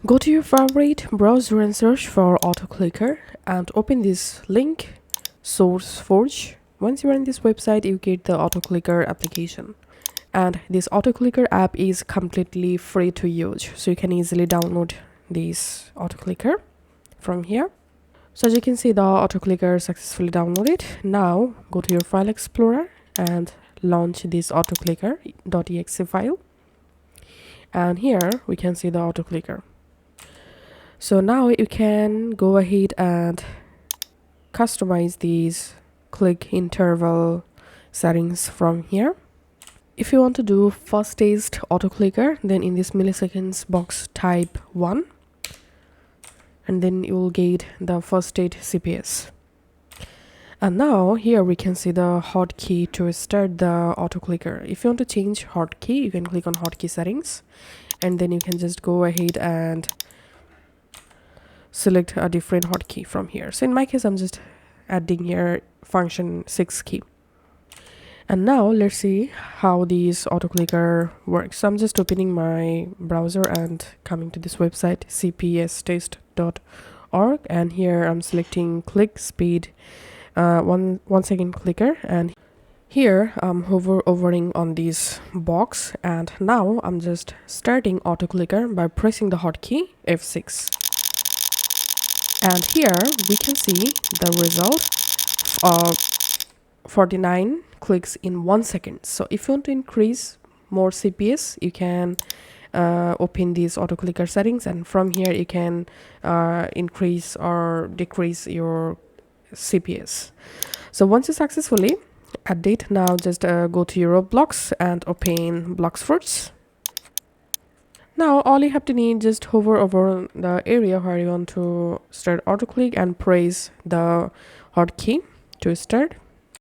Go to your favorite browser and search for AutoClicker and open this link, SourceForge. Once you are in this website, you get the AutoClicker application. And this AutoClicker app is completely free to use, so you can easily download this AutoClicker from here. So as you can see, the AutoClicker successfully downloaded. Now go to your file explorer and launch this autoclicker.exe file, and here we can see the AutoClicker. So now you can go ahead and customize these click interval settings from here. If you want to do fastest AutoClicker, then in this milliseconds box type 1, and then you will get the fastest CPS. And now here we can see the hotkey to start the AutoClicker. If you want to change hotkey, you can click on hotkey settings, and then you can just go ahead and select a different hotkey from here. So in my case, I'm just adding here function 6 key. And now let's see how this AutoClicker works. So I'm just opening my browser and coming to this website, cpstest.org, and here I'm selecting click speed 1 second clicker, and here I'm hovering on this box, and now I'm just starting AutoClicker by pressing the hotkey F6. And here we can see the result of 49 clicks in 1 second. So if you want to increase more CPS, you can open these AutoClicker settings, and from here you can increase or decrease your CPS. So once you successfully update, now just go to your Roblox and open Blox Fruits. Now all you have to need, just hover over the area where you want to start AutoClick and press the hotkey to start.